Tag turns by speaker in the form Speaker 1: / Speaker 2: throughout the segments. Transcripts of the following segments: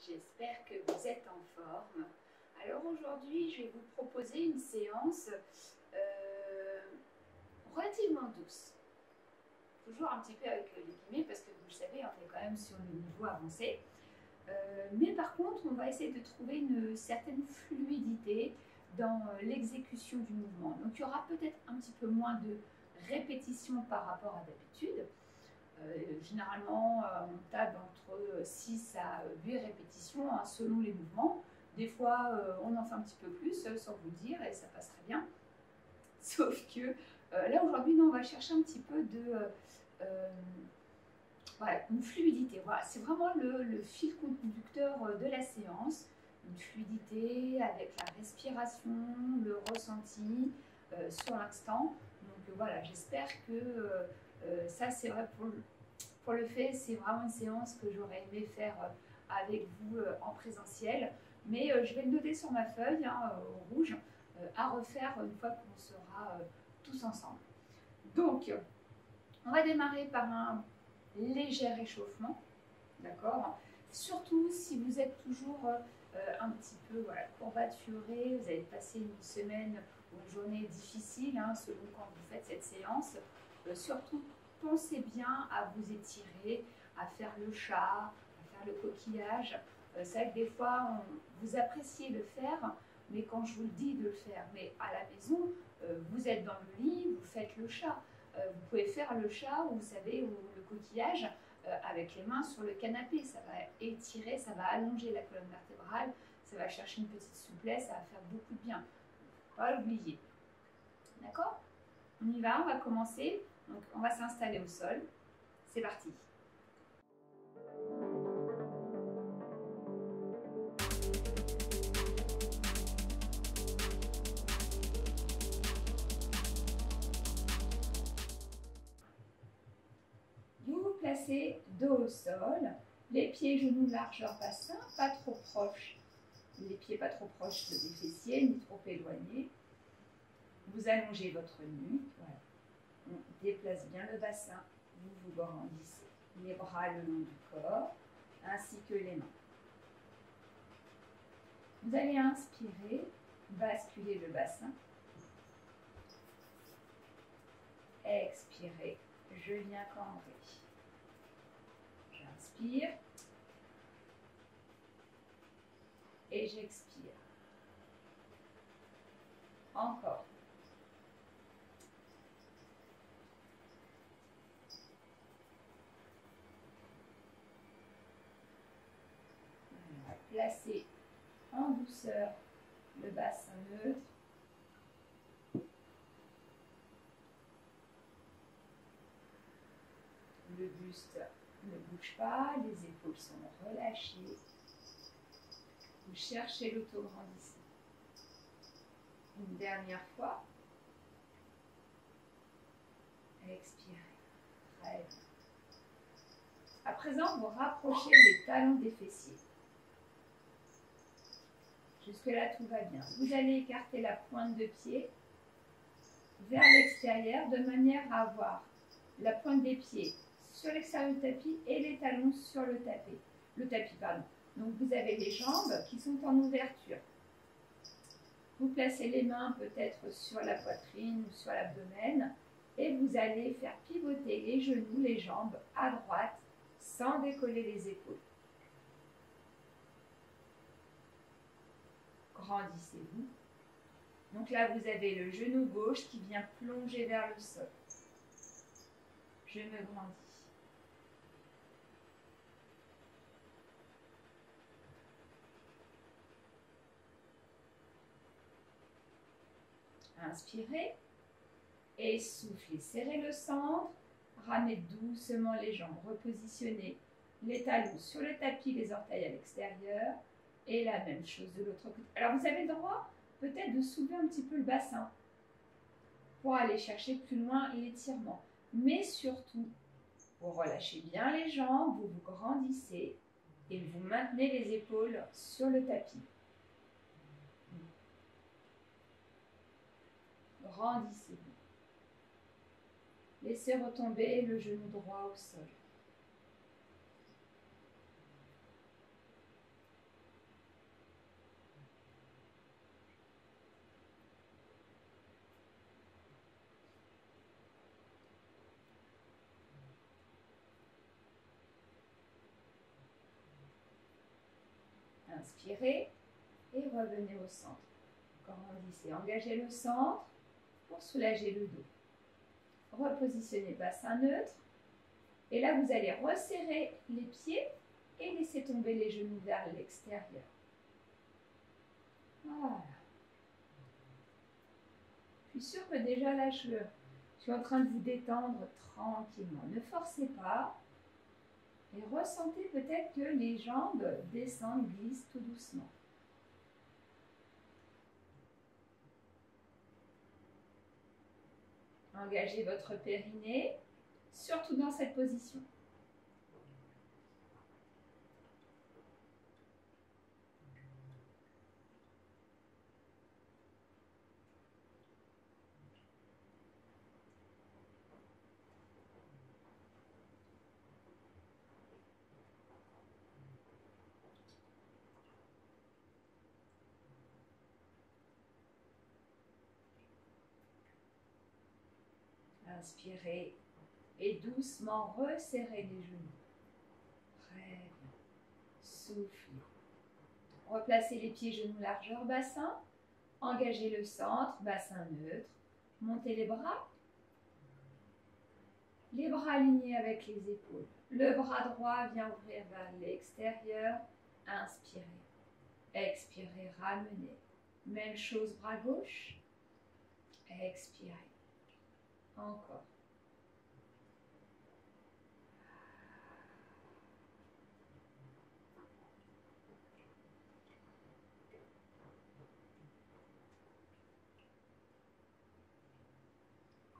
Speaker 1: J'espère que vous êtes en forme. Alors aujourd'hui, je vais vous proposer une séance relativement douce. Toujours un petit peu avec les guillemets parce que vous le savez, on est quand même sur le niveau avancé. Mais par contre, on va essayer de trouver une certaine fluidité dans l'exécution du mouvement. Donc il y aura peut-être un petit peu moins de répétitions par rapport à d'habitude. Généralement, on tape entre 6 à 8 répétitions hein, selon les mouvements. Des fois, on en fait un petit peu plus, sans vous le dire, et ça passe très bien. Sauf que là, aujourd'hui, on va chercher un petit peu de voilà, une fluidité. Voilà, c'est vraiment le fil conducteur de la séance. Une fluidité avec la respiration, le ressenti sur l'instant. Donc voilà, j'espère que ça, c'est vrai pour le fait, c'est vraiment une séance que j'aurais aimé faire avec vous en présentiel. Mais je vais le noter sur ma feuille hein, au rouge à refaire une fois qu'on sera tous ensemble. Donc, on va démarrer par un léger réchauffement, d'accord? Surtout si vous êtes toujours un petit peu voilà, courbaturé, vous avez passé une semaine ou une journée difficile, hein, selon quand vous faites cette séance. Surtout, pensez bien à vous étirer, à faire le chat, à faire le coquillage. C'est vrai que des fois, vous appréciez le faire, mais quand je vous le dis de le faire, mais à la maison, vous êtes dans le lit, vous faites le chat. Vous pouvez faire le chat, ou vous savez, ou le coquillage avec les mains sur le canapé. Ça va étirer, ça va allonger la colonne vertébrale, ça va chercher une petite souplesse, ça va faire beaucoup de bien. Il ne faut pas l'oublier. D'accord? On y va, on va commencer. Donc, on va s'installer au sol. C'est parti. Vous vous placez dos au sol, les pieds, genoux, largeur bassin, pas trop proches. Les pieds pas trop proches des fessiers, ni trop éloignés. Vous allongez votre nuque. Voilà. On déplace bien le bassin. Vous vous grandissez. Les bras le long du corps, ainsi que les mains. Vous allez inspirer, basculer le bassin. Expirez, je viens cambrer. J'inspire. Et j'expire. Encore. Voilà. Placez en douceur le bassin neutre. Le buste ne bouge pas, les épaules sont relâchées. Vous cherchez l'autograndissement. Une dernière fois. Expirez. Très bien. À présent, vous rapprochez les talons des fessiers. Jusque-là, tout va bien. Vous allez écarter la pointe de pied vers l'extérieur de manière à avoir la pointe des pieds sur l'extérieur du tapis et les talons sur le tapis. Donc, vous avez les jambes qui sont en ouverture. Vous placez les mains peut-être sur la poitrine ou sur l'abdomen et vous allez faire pivoter les genoux, les jambes à droite sans décoller les épaules. Grandissez-vous. Donc là, vous avez le genou gauche qui vient plonger vers le sol. Je me grandis. Inspirez et soufflez. Serrez le centre. Ramenez doucement les jambes. Repositionnez les talons sur le tapis, les orteils à l'extérieur. Et la même chose de l'autre côté. Alors, vous avez le droit peut-être de soulever un petit peu le bassin pour aller chercher plus loin l'étirement. Mais surtout, vous relâchez bien les jambes, vous vous grandissez et vous maintenez les épaules sur le tapis. Grandissez-vous. Laissez retomber le genou droit au sol. Inspirez et revenez au centre. Grandissez, engagez le centre pour soulager le dos. Repositionnez le bassin neutre. Et là, vous allez resserrer les pieds et laisser tomber les genoux vers l'extérieur. Voilà. Je suis sûre que déjà là, je suis en train de vous détendre tranquillement. Ne forcez pas. Et ressentez peut-être que les jambes descendent, glissent tout doucement. Engagez votre périnée, surtout dans cette position. Inspirez et doucement resserrez les genoux. Très bien. Soufflez. Replacez les pieds genoux largeur bassin. Engagez le centre, bassin neutre. Montez les bras. Les bras alignés avec les épaules. Le bras droit vient ouvrir vers l'extérieur. Inspirez. Expirez, ramenez. Même chose, bras gauche. Expirez. Encore.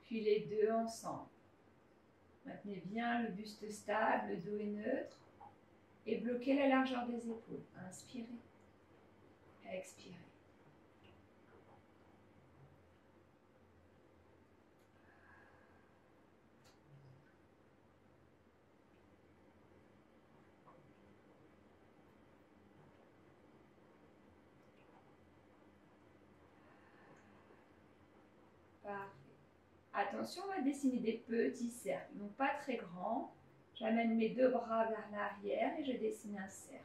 Speaker 1: Puis les deux ensemble. Maintenez bien le buste stable, le dos est neutre. Et bloquez la largeur des épaules. Inspirez. Expirez. Parfait. Attention, on va dessiner des petits cercles, donc pas très grands. J'amène mes deux bras vers l'arrière et je dessine un cercle.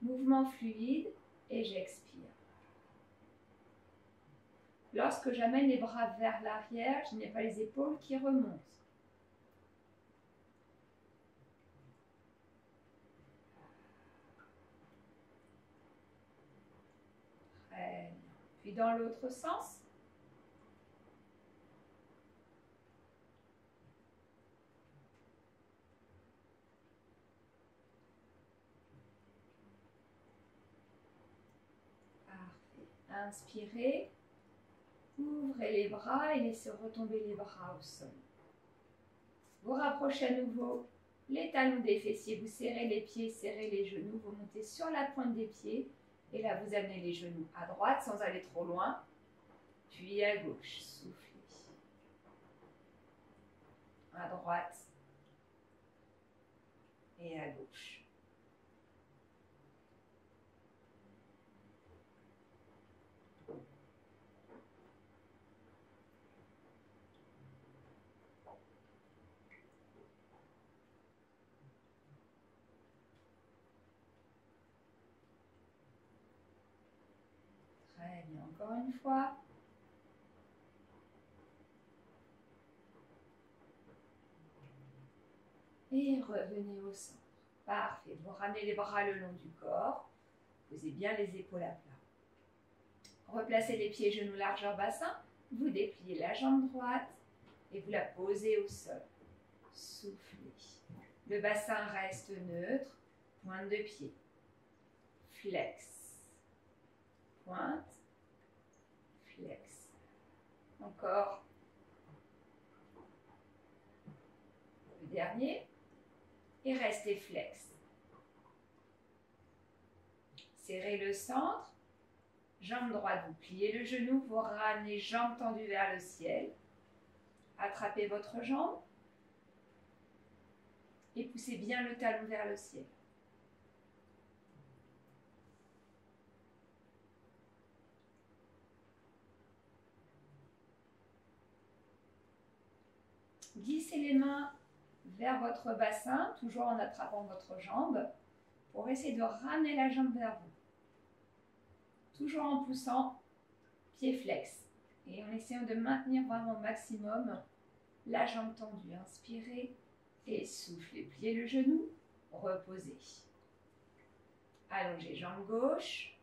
Speaker 1: Mouvement fluide et j'expire. Lorsque j'amène les bras vers l'arrière, je n'ai pas les épaules qui remontent. Très bien. Puis dans l'autre sens. Inspirez, ouvrez les bras et laissez retomber les bras au sol. Vous rapprochez à nouveau les talons des fessiers, vous serrez les pieds, serrez les genoux, vous montez sur la pointe des pieds et là vous amenez les genoux à droite sans aller trop loin, puis à gauche, soufflez. À droite et à gauche. Très bien, encore une fois. Et revenez au centre. Parfait. Vous ramenez les bras le long du corps. Posez bien les épaules à plat. Replacez les pieds, genoux, largeur bassin. Vous dépliez la jambe droite et vous la posez au sol. Soufflez. Le bassin reste neutre. Pointe de pied. Flex. Pointe. Flex. Encore. Le dernier. Et restez flex. Serrez le centre. Jambe droite, vous pliez le genou, vous ramenez jambe tendue vers le ciel. Attrapez votre jambe. Et poussez bien le talon vers le ciel. Glissez les mains vers votre bassin, toujours en attrapant votre jambe, pour essayer de ramener la jambe vers vous. Toujours en poussant, pied flex. Et en essayant de maintenir vraiment au maximum la jambe tendue. Inspirez et soufflez. Pliez le genou, reposez. Allongez jambe gauche,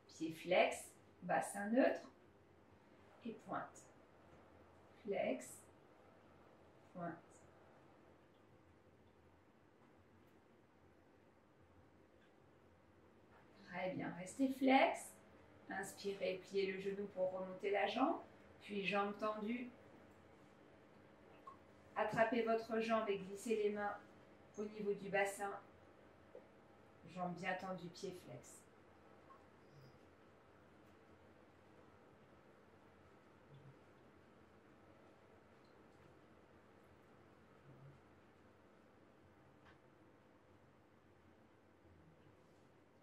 Speaker 1: pied flex, bassin neutre et pointe. Flex, pointe. Très bien, restez flex. Inspirez, pliez le genou pour remonter la jambe, puis jambe tendue. Attrapez votre jambe et glissez les mains au niveau du bassin. Jambe bien tendue, pied flex.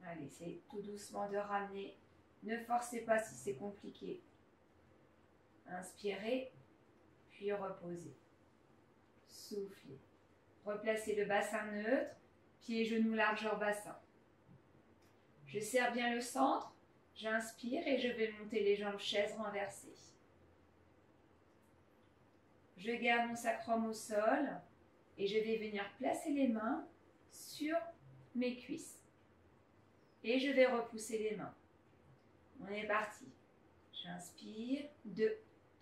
Speaker 1: Allez, essayez tout doucement de ramener. Ne forcez pas si c'est compliqué. Inspirez, puis reposez. Soufflez. Replacez le bassin neutre, pieds, genoux, largeur bassin. Je serre bien le centre, j'inspire et je vais monter les jambes chaise renversée. Je garde mon sacrum au sol et je vais venir placer les mains sur mes cuisses. Et je vais repousser les mains. On est parti. J'inspire. 2,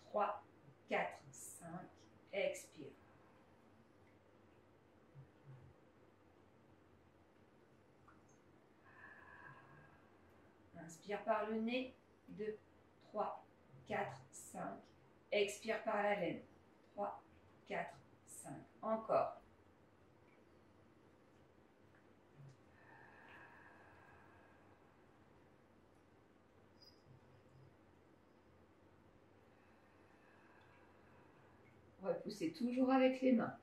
Speaker 1: 3, 4, 5. Expire. Inspire par le nez. 2, 3, 4, 5. Expire par la laine. 3, 4, 5. Encore. Repoussez toujours avec les mains.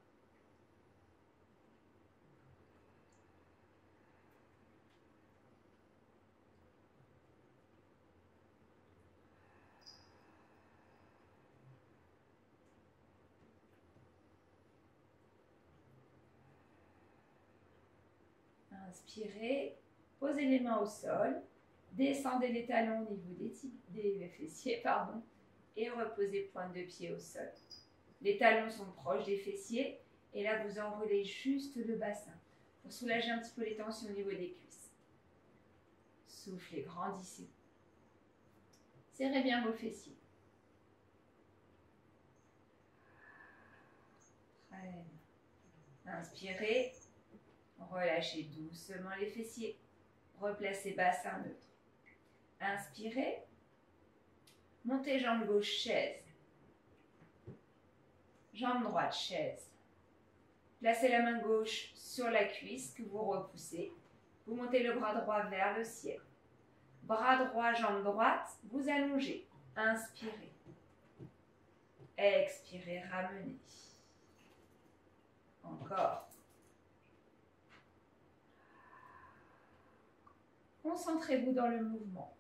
Speaker 1: Inspirez, posez les mains au sol, descendez les talons au niveau des fessiers, et reposez pointe de pied au sol. Les talons sont proches des fessiers et là vous enroulez juste le bassin pour soulager un petit peu les tensions au niveau des cuisses. Soufflez, grandissez. Serrez bien vos fessiers. Très bien. Inspirez, relâchez doucement les fessiers. Replacez bassin neutre. Inspirez, montez jambe gauche, chaise. Jambe droite, chaise. Placez la main gauche sur la cuisse que vous repoussez. Vous montez le bras droit vers le ciel. Bras droit, jambe droite, vous allongez. Inspirez. Expirez, ramenez. Encore. Concentrez-vous dans le mouvement.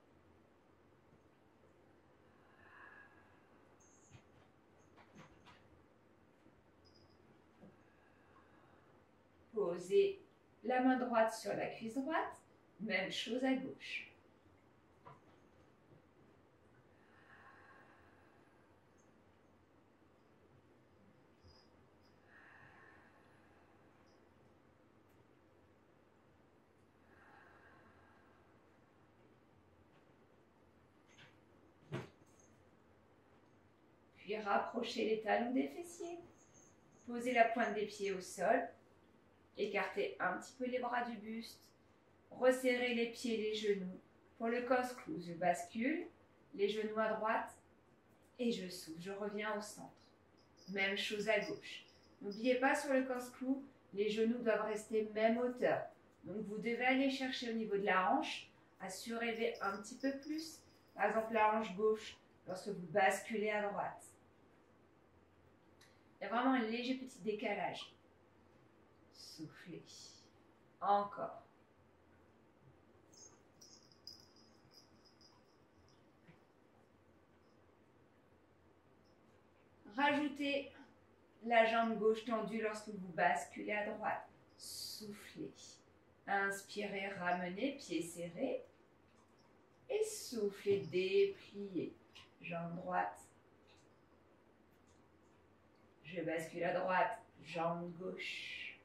Speaker 1: Posez la main droite sur la cuisse droite, même chose à gauche. Puis rapprochez les talons des fessiers. Posez la pointe des pieds au sol. Écartez un petit peu les bras du buste. Resserrez les pieds et les genoux. Pour le cosclou, je bascule. Les genoux à droite. Et je souffle. Je reviens au centre. Même chose à gauche. N'oubliez pas sur le cosclou, les genoux doivent rester même hauteur. Donc vous devez aller chercher au niveau de la hanche à surélever un petit peu plus. Par exemple la hanche gauche lorsque vous basculez à droite. Il y a vraiment un léger petit décalage. Soufflez. Encore. Rajoutez la jambe gauche tendue lorsque vous basculez à droite. Soufflez. Inspirez, ramenez, pieds serrés. Et soufflez, dépliez. Jambe droite. Je bascule à droite, jambe gauche.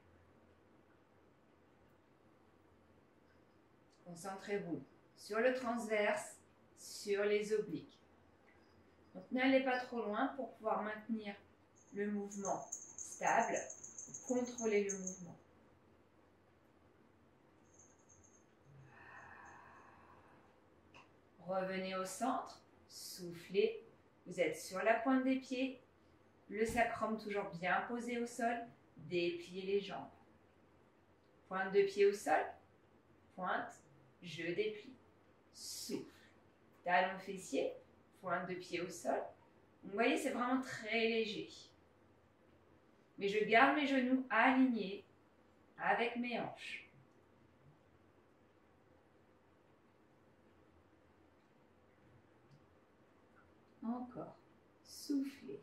Speaker 1: Concentrez-vous sur le transverse, sur les obliques. Donc n'allez pas trop loin pour pouvoir maintenir le mouvement stable, contrôler le mouvement. Revenez au centre, soufflez, vous êtes sur la pointe des pieds, le sacrum toujours bien posé au sol, dépliez les jambes. Pointe de pied au sol, pointe, je déplie, souffle. Talon fessier, pointe de pied au sol. Vous voyez, c'est vraiment très léger. Mais je garde mes genoux alignés avec mes hanches. Encore. Soufflez.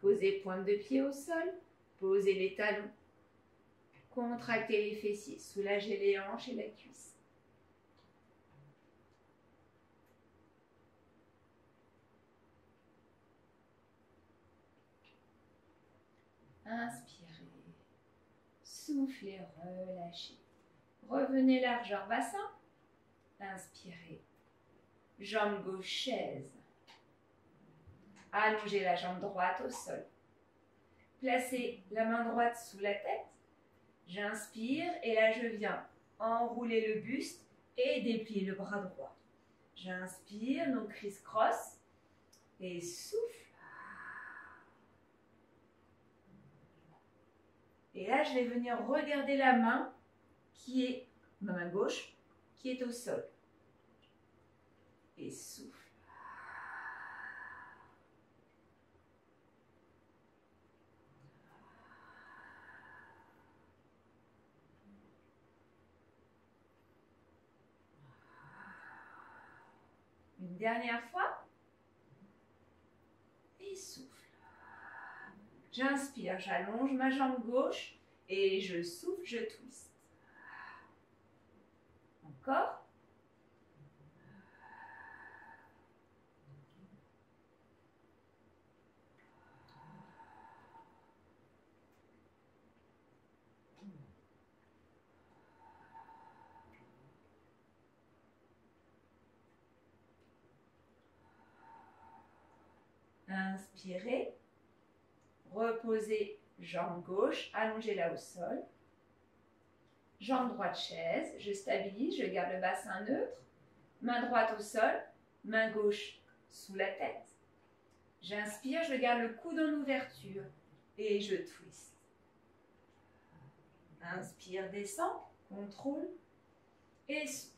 Speaker 1: Posez pointe de pied au sol. Posez les talons. Contractez les fessiers. Soulagez les hanches et la cuisse. Inspirez. Soufflez, relâchez. Revenez largeur bassin. Inspirez. Jambe gauche, chaise. Allongez la jambe droite au sol. Placez la main droite sous la tête. J'inspire et là je viens enrouler le buste et déplier le bras droit. J'inspire, donc criss-cross et souffle. Et là je vais venir regarder la main qui est, ma main gauche, qui est au sol. Et souffle. Une dernière fois. Et souffle. J'inspire, j'allonge ma jambe gauche et je souffle, je twiste. Encore. Inspirez, reposez jambe gauche, allongez-la au sol. Jambe droite chaise, je stabilise, je garde le bassin neutre. Main droite au sol, main gauche sous la tête. J'inspire, je garde le coude en ouverture et je twist. Inspire, descend, contrôle et souffle.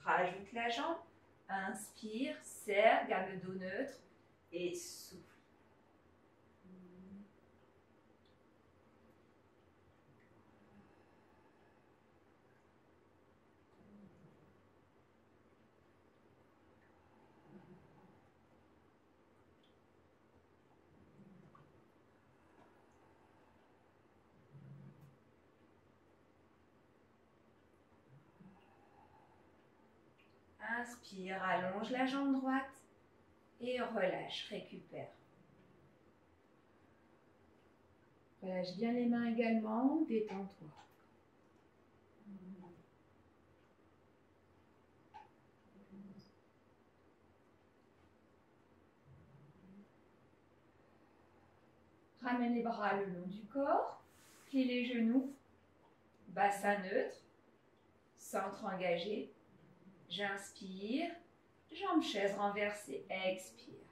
Speaker 1: Rajoute la jambe, inspire, serre, garde le dos neutre et souffle. Inspire, allonge la jambe droite et relâche, récupère. Relâche bien les mains également, détends-toi. Ramène les bras le long du corps, plie les genoux, bassin neutre, centre engagé. J'inspire, jambes chaise renversée, expire.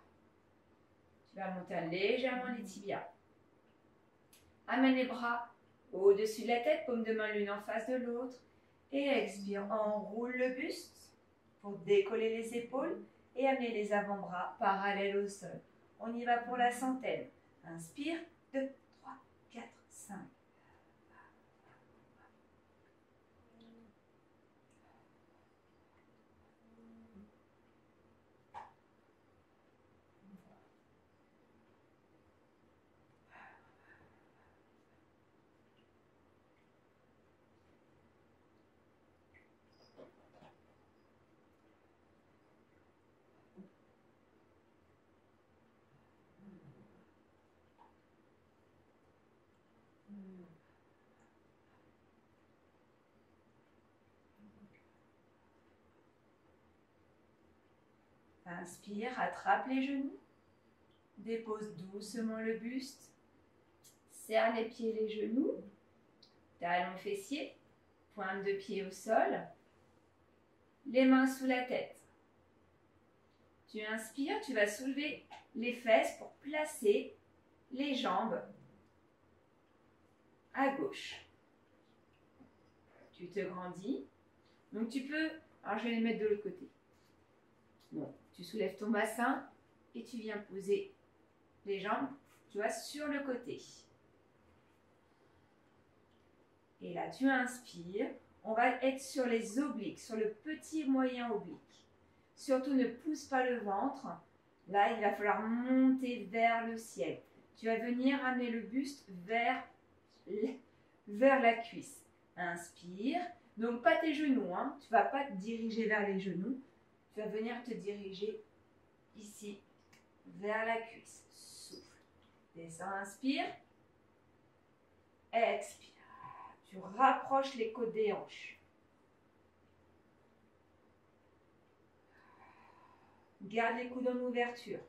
Speaker 1: Tu vas monter légèrement les tibias. Amène les bras au-dessus de la tête, paume de main l'une en face de l'autre.
Speaker 2: Et expire, enroule le buste pour décoller les épaules et amener les avant-bras parallèles au sol. On y va pour la centaine. Inspire, 2, 3, 4, 5. Inspire, attrape les genoux. Dépose doucement le buste. Serre les pieds et les genoux. Talons fessiers. Pointe de pied au sol. Les mains sous la tête. Tu inspires, tu vas soulever les fesses pour placer les jambes à gauche. Tu te grandis. Donc tu peux, alors je vais les mettre de l'autre côté. Bon, tu soulèves ton bassin et tu viens poser les jambes, tu vois, sur le côté. Et là, tu inspires. On va être sur les obliques, sur le petit moyen oblique. Surtout, ne pousse pas le ventre. Là, il va falloir monter vers le ciel. Tu vas venir amener le buste vers la cuisse. Inspire. Donc, pas tes genoux. Hein. Tu ne vas pas te diriger vers les genoux. Tu vas venir te diriger ici, vers la cuisse. Souffle. Descends, inspire. Expire. Tu rapproches les côtes des hanches. Garde les coudes en ouverture.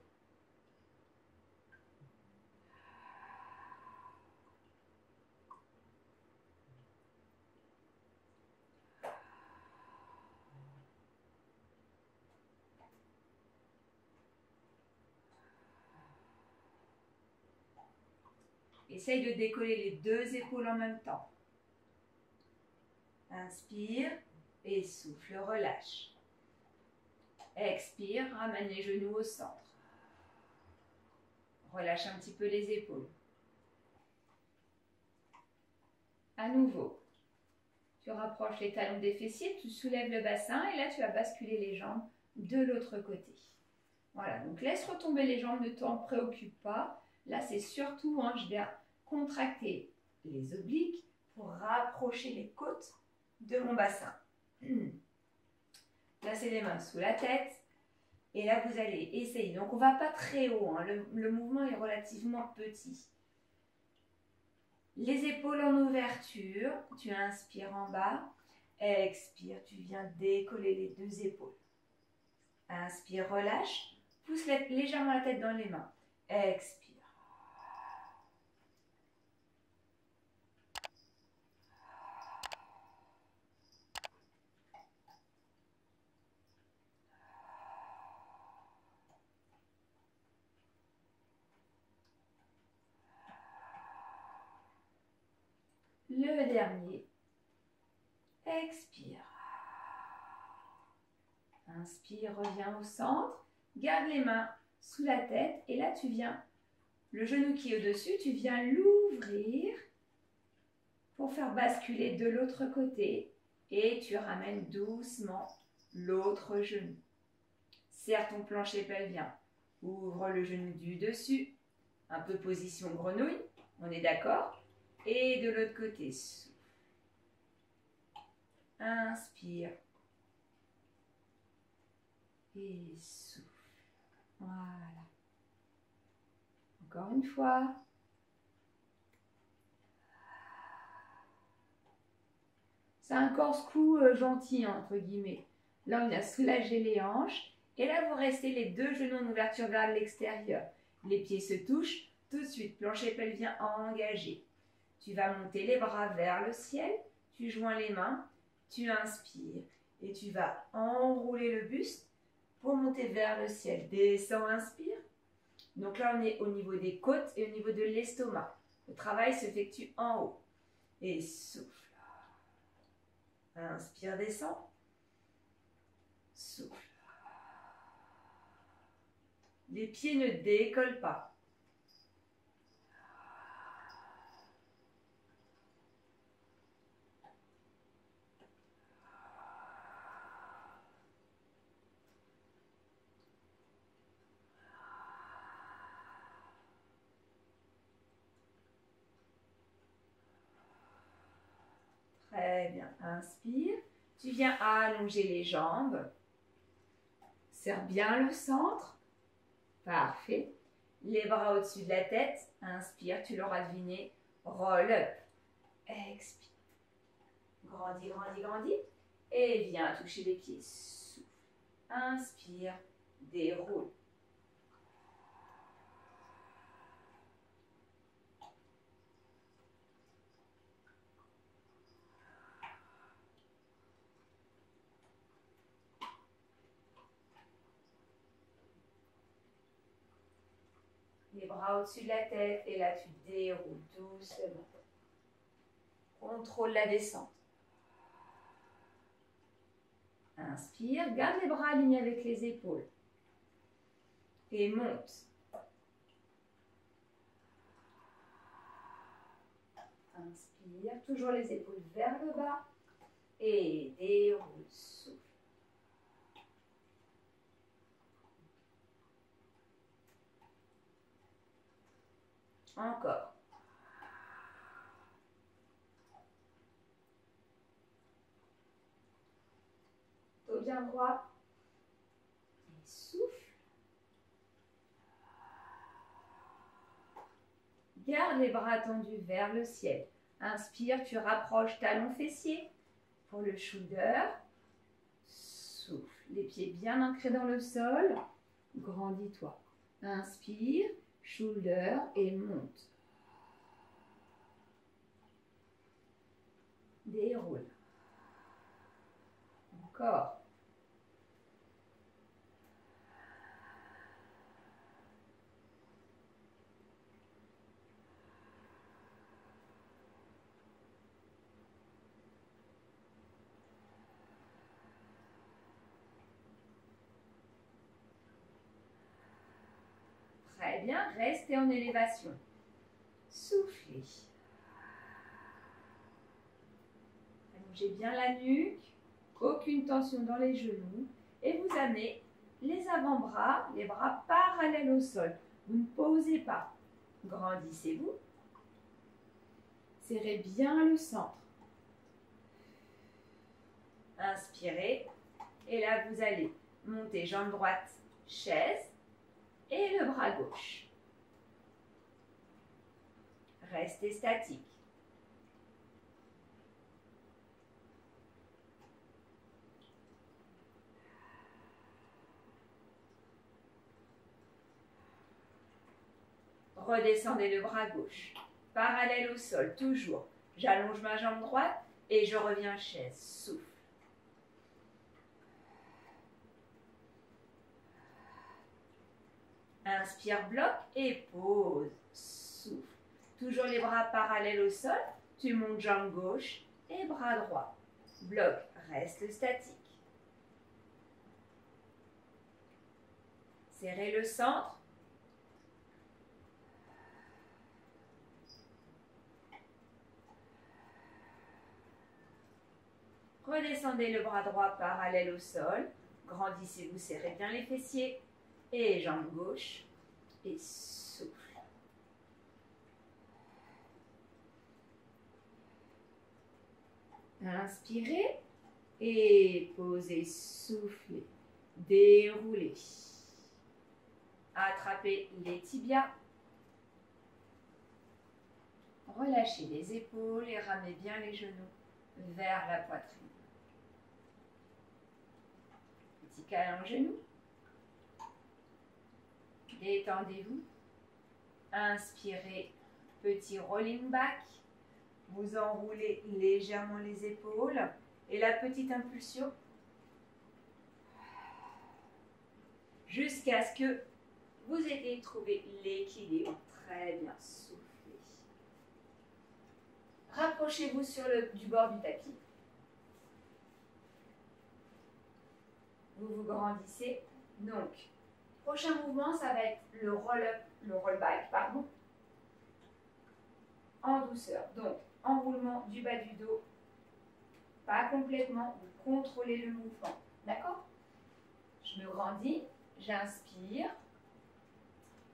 Speaker 2: Essaye de décoller les deux épaules en même temps. Inspire et souffle, relâche. Expire, ramène les genoux au centre. Relâche un petit peu les épaules. À nouveau, tu rapproches les talons des fessiers, tu soulèves le bassin et là tu vas basculer les jambes de l'autre côté. Voilà, donc laisse retomber les jambes, ne t'en préoccupe pas. Là c'est surtout, je viens contracter les obliques pour rapprocher les côtes de mon bassin. Placez les mains sous la tête. Et là, vous allez essayer. Donc, on ne va pas très haut. Le mouvement est relativement petit. Les épaules en ouverture. Tu inspires en bas. Expire. Tu viens décoller les deux épaules. Inspire, relâche. Pousse légèrement la tête dans les mains. Expire. Le dernier. Expire. Inspire, reviens au centre. Garde les mains sous la tête. Et là, tu viens, le genou qui est au-dessus, tu viens l'ouvrir pour faire basculer de l'autre côté. Et tu ramènes doucement l'autre genou. Serre ton plancher pelvien. Ouvre le genou du dessus. Un peu position grenouille. On est d'accord? Et de l'autre côté, souffle. Inspire. Et souffle. Voilà. Encore une fois. C'est un corse-cou gentil, entre guillemets. Là, on a soulagé les hanches. Et là, vous restez les deux genoux en ouverture vers l'extérieur. Les pieds se touchent. Tout de suite, plancher pelvien engagé. Tu vas monter les bras vers le ciel. Tu joins les mains. Tu inspires. Et tu vas enrouler le buste pour monter vers le ciel. Descends, inspire. Donc là, on est au niveau des côtes et au niveau de l'estomac. Le travail s'effectue en haut. Et souffle. Inspire, descend. Souffle. Les pieds ne décollent pas. Très bien. Inspire. Tu viens allonger les jambes. Serre bien le centre. Parfait. Les bras au-dessus de la tête. Inspire, tu l'auras deviné. Roll up. Expire. Grandis, grandis, grandis. Et viens toucher les pieds. Souffle. Inspire. Déroule. Les bras au-dessus de la tête et là tu déroules doucement. Contrôle la descente. Inspire, garde les bras alignés avec les épaules. Et monte. Inspire, toujours les épaules vers le bas. Et déroule, souffle. Encore. Dos bien droit. Et souffle. Garde les bras tendus vers le ciel. Inspire, tu rapproches talons fessiers pour le shoulder. Souffle. Les pieds bien ancrés dans le sol. Grandis-toi. Inspire. Shoulder et monte. Déroule. Encore. Très bien, restez en élévation. Soufflez. Allongez bien la nuque, aucune tension dans les genoux et vous amenez les avant-bras, les bras parallèles au sol. Vous ne posez pas. Grandissez-vous. Serrez bien le centre. Inspirez et là vous allez monter jambe droite, chaise. Et le bras gauche. Restez statique. Redescendez le bras gauche. Parallèle au sol, toujours. J'allonge ma jambe droite et je reviens chaise. Souffle. Inspire, bloc et pause. Souffle. Toujours les bras parallèles au sol. Tu montes jambe gauche et bras droit. Bloc, reste statique. Serrez le centre. Redescendez le bras droit parallèle au sol. Grandissez-vous, serrez bien les fessiers. Et jambe gauche. Et souffle. Inspirez. Et posez, soufflez. Déroulez. Attrapez les tibias. Relâchez les épaules et ramenez bien les genoux vers la poitrine. Petit câlin au genou. Détendez-vous. Inspirez, petit rolling back. Vous enroulez légèrement les épaules et la petite impulsion jusqu'à ce que vous ayez trouvé l'équilibre. Très bien, soufflez. Rapprochez-vous du bord du tapis. vous vous grandissez. Donc, prochain mouvement, ça va être le roll back, pardon, en douceur. Donc, enroulement du bas du dos, pas complètement, vous contrôlez le mouvement, d'accord? Je me grandis, j'inspire,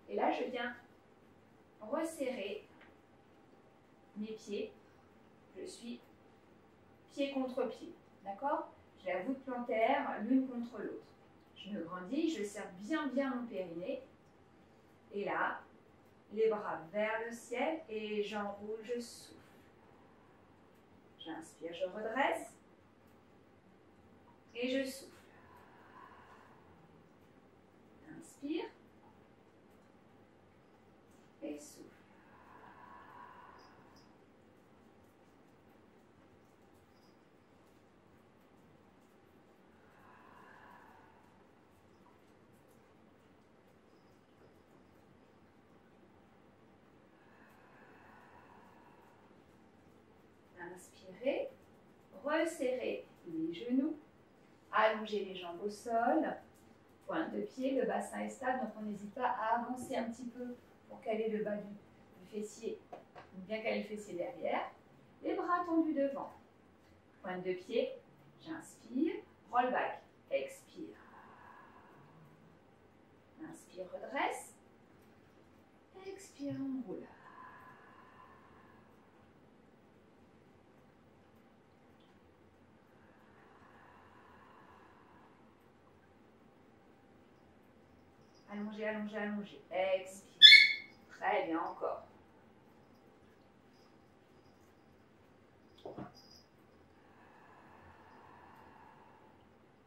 Speaker 2: et là, je viens resserrer mes pieds. Je suis pied contre pied, d'accord? J'ai la voûte plantaire l'une contre l'autre. Je me grandis, je serre bien mon périnée. Et là, les bras vers le ciel et j'enroule, je souffle. J'inspire, je redresse et je souffle. Inspire et souffle. Inspirez, resserrez les genoux, allongez les jambes au sol, pointe de pied, le bassin est stable, donc on n'hésite pas à avancer un petit peu pour caler le bas du fessier, bien caler le fessier derrière, les bras tendus devant, pointe de pied, j'inspire, roll back, expire, inspire, redresse, expire, enroule. Allongez, allongez, allongez. Expire. Très bien, encore.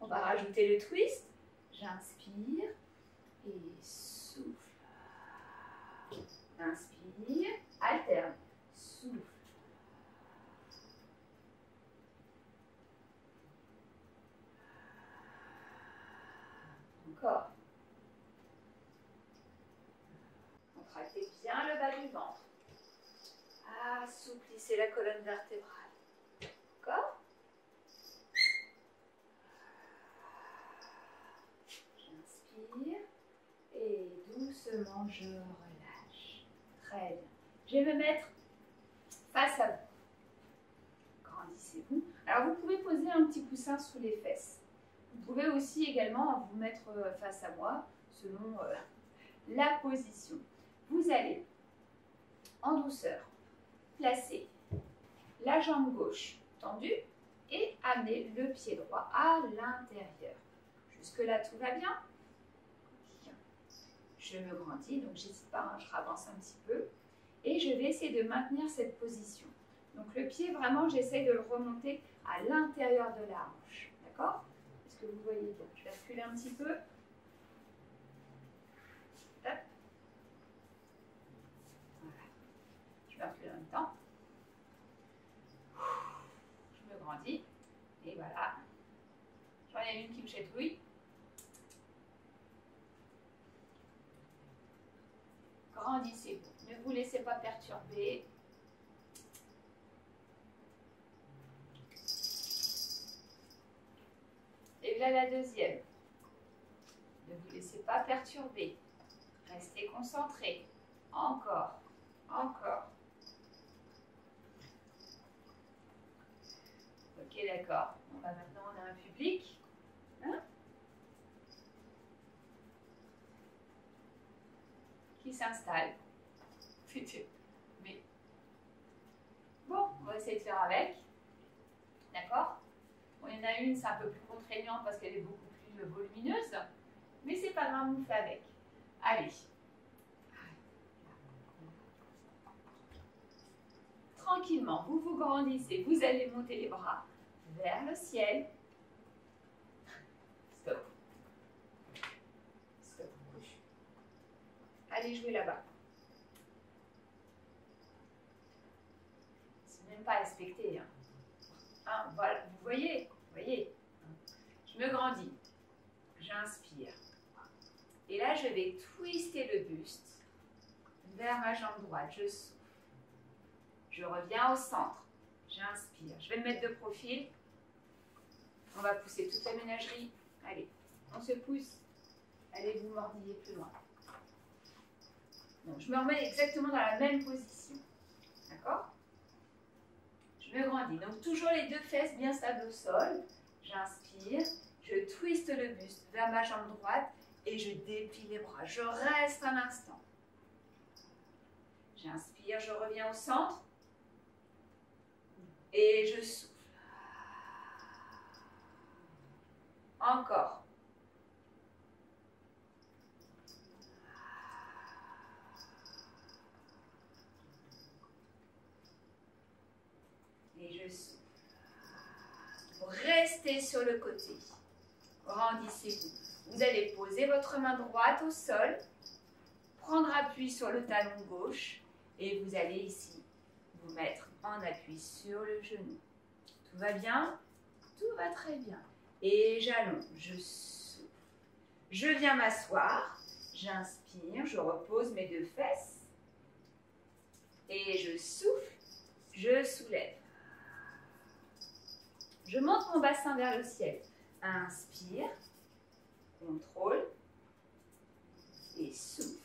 Speaker 2: On va rajouter le twist. J'inspire et souffle. Inspire, alterne, souffle. Encore. Contractez bien le bas du ventre. Assouplissez la colonne vertébrale. D'accord? J'inspire et doucement je relâche. Très bien. Je vais me mettre face à vous. Grandissez-vous. Alors vous pouvez poser un petit coussin sous les fesses. Vous pouvez aussi également vous mettre face à moi selon la position. Vous allez en douceur placer la jambe gauche tendue et amener le pied droit à l'intérieur. Jusque-là, tout va bien? Bien. Je me grandis, donc j'hésite pas, je avance un petit peu. Et je vais essayer de maintenir cette position. Donc le pied, vraiment, j'essaie de le remonter à l'intérieur de la hanche. D'accord? Est-ce que vous voyez bien? Je vais reculer un petit peu. Hop. Voilà. Je vais reculer en même temps. Je me grandis. Et voilà. J'en ai une qui me chatouille. Grandissez-vous. Ne vous laissez pas perturber. Et là la deuxième. Ne vous laissez pas perturber. Restez concentrés. Encore. Encore. Ok, d'accord. Bon, bah maintenant on a un public. Hein? Qui s'installe. Mais bon, on va essayer de faire avec. D'accord? Bon, il y en a une, c'est un peu plus contraignant parce qu'elle est beaucoup plus volumineuse. Mais c'est pas grave, on fait avec. Allez. Tranquillement, vous vous grandissez. Vous allez monter les bras vers le ciel. Stop. Stop. Allez jouer là-bas. C'est même pas respecté. Hein, voilà, vous voyez, je me grandis, j'inspire. Et là, je vais twister le buste vers ma jambe droite, je souffle. Je reviens au centre, j'inspire. Je vais me mettre de profil. On va pousser toute la ménagerie. Allez,
Speaker 1: On se pousse. Allez, vous mordillez plus loin. Donc, je me remets exactement dans la même position. D'accord? Je me grandis. Donc, toujours les deux fesses bien stables au sol. J'inspire. Je twiste le buste vers ma jambe droite et je déplie les bras. Je reste un instant. J'inspire, je reviens au centre. Et je souffle. Encore. Et je souffle. Vous restez sur le côté. Grandissez-vous. Vous allez poser votre main droite au sol, prendre appui sur le talon gauche et vous allez ici vous mettre en appui sur le genou. Tout va bien? Tout va très bien. Et j'allonge, je souffle. Je viens m'asseoir, j'inspire, je repose mes deux fesses et je souffle, je soulève. Je monte mon bassin vers le ciel. Inspire, contrôle et souffle.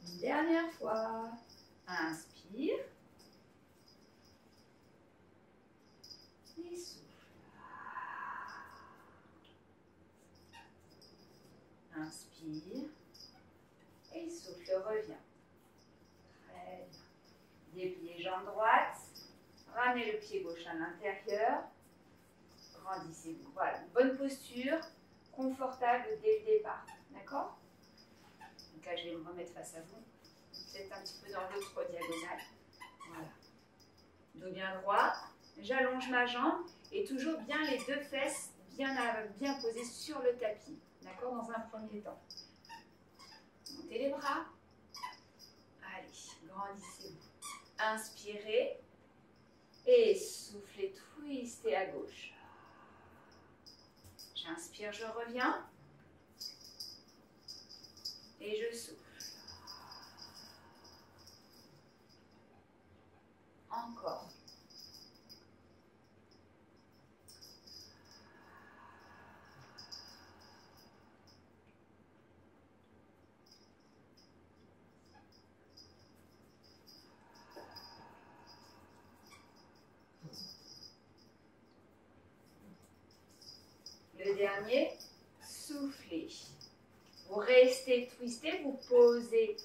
Speaker 1: Une dernière fois. Inspire et souffle. Inspire et souffle, reviens. Très bien. Dépliez jambe droite. Ramenez le pied gauche à l'intérieur. Grandissez-vous. Voilà, bonne posture, confortable dès le départ. D'accord? Donc là, je vais me remettre face à vous. Peut-être un petit peu dans l'autre diagonale. Voilà. Dos bien droit. J'allonge ma jambe et toujours bien les deux fesses bien posées sur le tapis. D'accord? Dans un premier temps. Montez les bras. Allez, grandissez-vous. Inspirez. Et soufflez, twistez à gauche. J'inspire, je reviens. Et je souffle. Encore. Le dernier, soufflez. Vous restez twisté, vous posez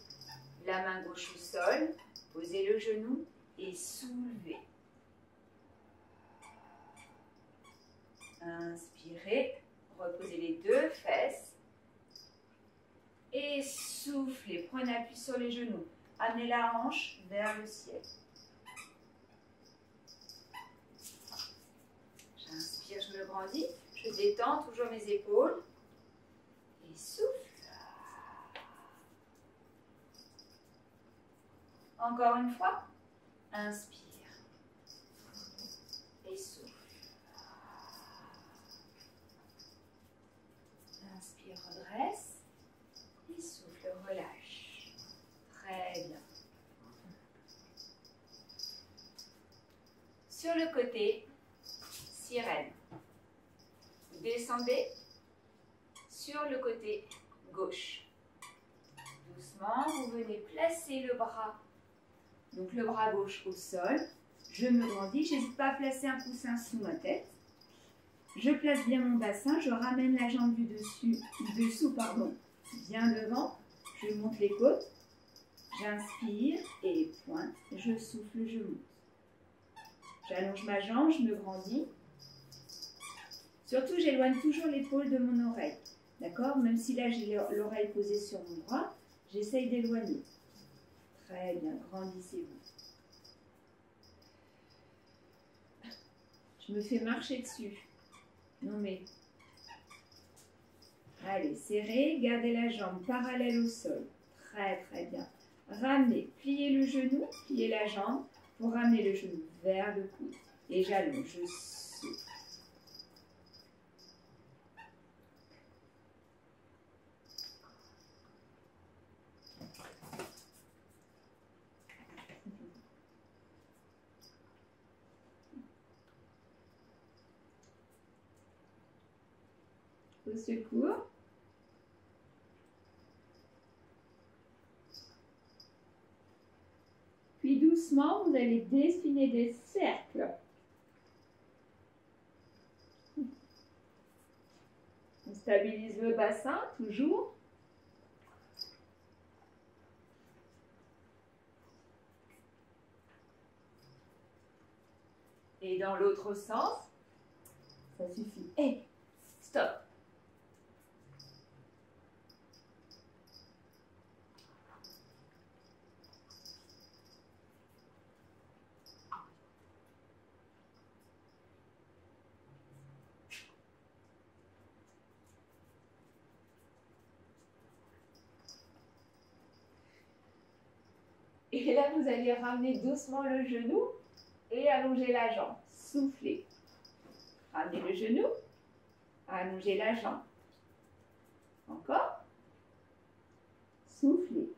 Speaker 1: la main gauche au sol, posez le genou et soulevez. Inspirez, reposez les deux fesses et soufflez. Prenez appui sur les genoux. Amenez la hanche vers le ciel. J'inspire, je me grandis. Je détends toujours mes épaules. Et souffle. Encore une fois. Inspire. Et souffle. Inspire, redresse. Et souffle, relâche. Très bien. Sur le côté, sirène. Vous descendez sur le côté gauche. Doucement, vous venez placer le bras, donc le bras gauche au sol. Je me grandis, je n'hésite pas à placer un coussin sous ma tête. Je place bien mon bassin, je ramène la jambe du dessous, bien devant. Je monte les côtes, j'inspire et pointe, je souffle, je monte. J'allonge ma jambe, je me grandis. Surtout, j'éloigne toujours l'épaule de mon oreille. D'accord? Même si là, j'ai l'oreille posée sur mon bras, j'essaye d'éloigner. Très bien, grandissez-vous. Je me fais marcher dessus. Non mais... Allez, serrez, gardez la jambe parallèle au sol. Très, très bien. Ramenez, pliez le genou, pliez la jambe pour ramener le genou vers le coude. Et j'allonge, je souffle. secours. Puis doucement, vous allez dessiner des cercles. On stabilise le bassin, toujours. Et dans l'autre sens, ça suffit. Et stop. Et là, vous allez ramener doucement le genou et allonger la jambe. Soufflez. Ramenez le genou, allongez la jambe. Encore. Soufflez.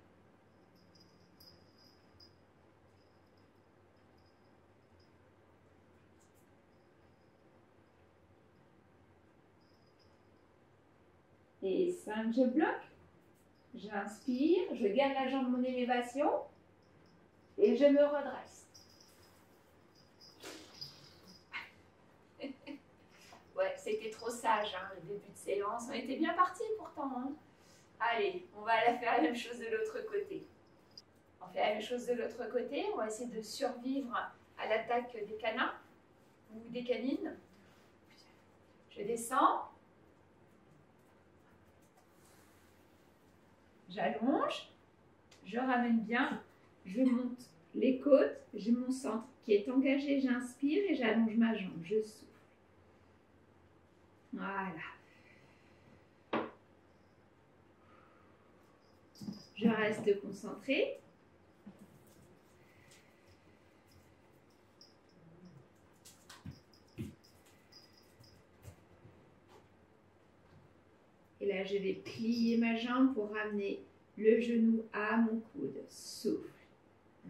Speaker 1: Et 5, je bloque. J'inspire, je garde la jambe mon élévation et je me redresse. Ouais, c'était trop sage, hein, le début de séance. On était bien parti pourtant. Hein. Allez, on va faire la même chose de l'autre côté. On fait la même chose de l'autre côté. On va essayer de survivre à l'attaque des canins ou des canines. Je descends. J'allonge. Je ramène bien. Je monte les côtes. J'ai mon centre qui est engagé. J'inspire et j'allonge ma jambe. Je souffle. Voilà. Je reste concentrée. Et là, je vais plier ma jambe pour ramener le genou à mon coude. Souffle.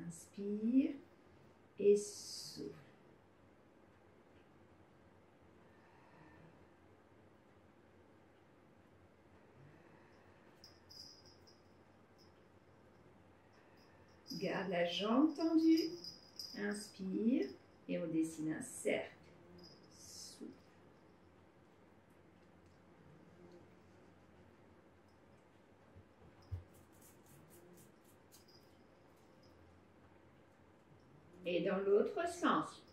Speaker 1: Inspire et souffle. Garde la jambe tendue. Inspire et on dessine un cercle. Souffle. Et dans l'autre sens.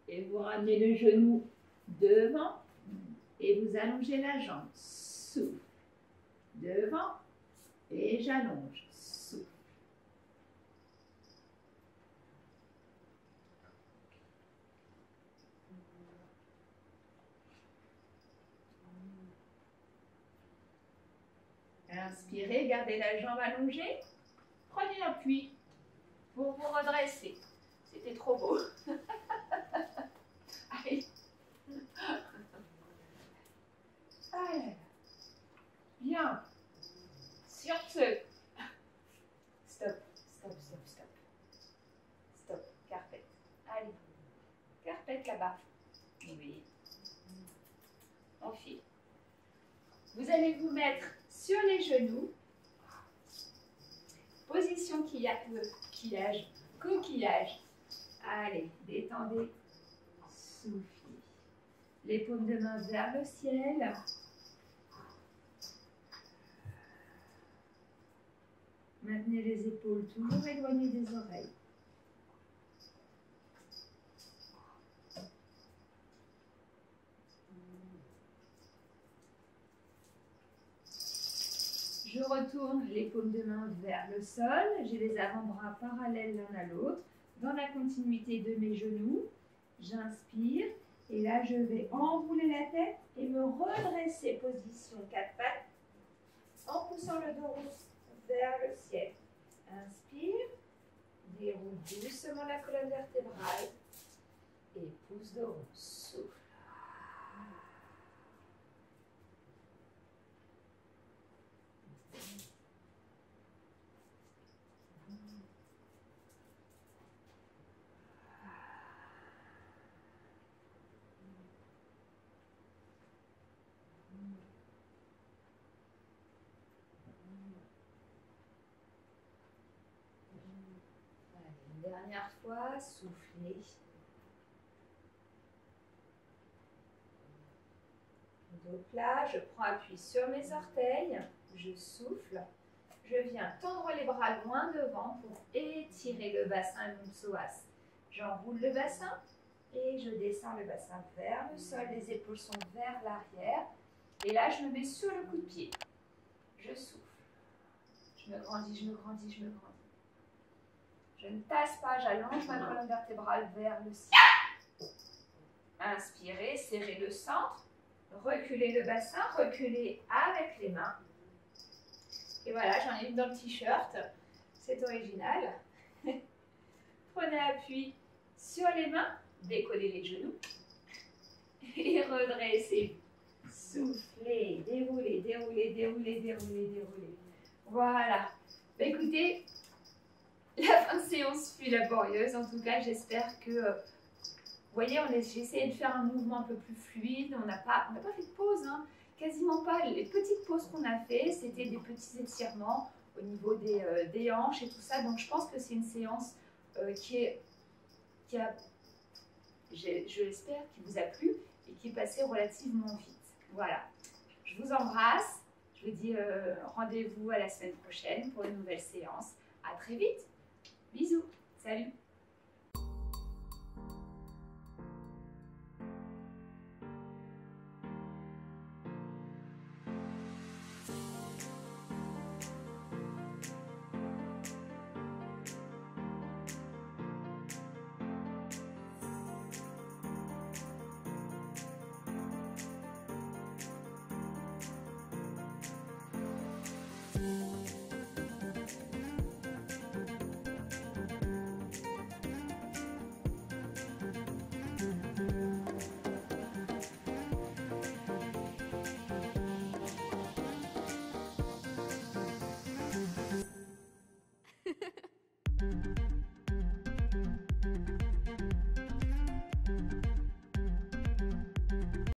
Speaker 1: Et vous ramenez le genou devant et vous allongez la jambe. Souffle. Devant et j'allonge. Souffle. Inspirez, gardez la jambe allongée. Prenez l'appui pour vous redresser. C'était trop beau. Allez. Allez. Bien. Sur ce. Stop, stop, stop, stop. Stop. Carpette. Allez. Carpette là-bas. Oui. On file. Vous allez vous mettre sur les genoux. Position coquillage. Coquillage. Allez, détendez. Soufflez. Les paumes de main vers le ciel. Maintenez les épaules toujours éloignées des oreilles. Je retourne les paumes de main vers le sol. J'ai les avant-bras parallèles l'un à l'autre. Dans la continuité de mes genoux, j'inspire. Et là, je vais enrouler la tête et me redresser, position 4 pattes, en poussant le dos vers le ciel. Inspire, déroule doucement la colonne vertébrale et pousse de haut. Souffle. fois, soufflez. Dos plat, je prends appui sur mes orteils, je souffle. Je viens tendre les bras loin devant pour étirer le bassin Mutsuas. J'enroule le bassin et je descends le bassin vers le sol. Les épaules sont vers l'arrière. Et là, je me mets sur le coup de pied. Je souffle. Je me grandis, je me grandis, je me grandis. Je ne tasse pas, j'allonge ma colonne vertébrale vers le ciel. Inspirez, serrez le centre. Reculez le bassin, reculez avec les mains. Et voilà, j'en ai une dans le t-shirt. C'est original. Prenez appui sur les mains, décollez les genoux. Et redressez. Soufflez, déroulez, déroulez, déroulez, déroulez, déroulez. Voilà. Bah, écoutez, la fin de séance fut laborieuse. En tout cas, j'espère que... vous voyez, j'ai essayé de faire un mouvement un peu plus fluide. On n'a pas fait de pause, hein. Quasiment pas. Les petites pauses qu'on a fait, c'était des petits étirements au niveau des hanches et tout ça. Donc, je pense que c'est une séance je l'espère, qui vous a plu et qui est passée relativement vite. Voilà. Je vous embrasse. Je vous dis rendez-vous à la semaine prochaine pour une nouvelle séance. À très vite. Bisous. Salut.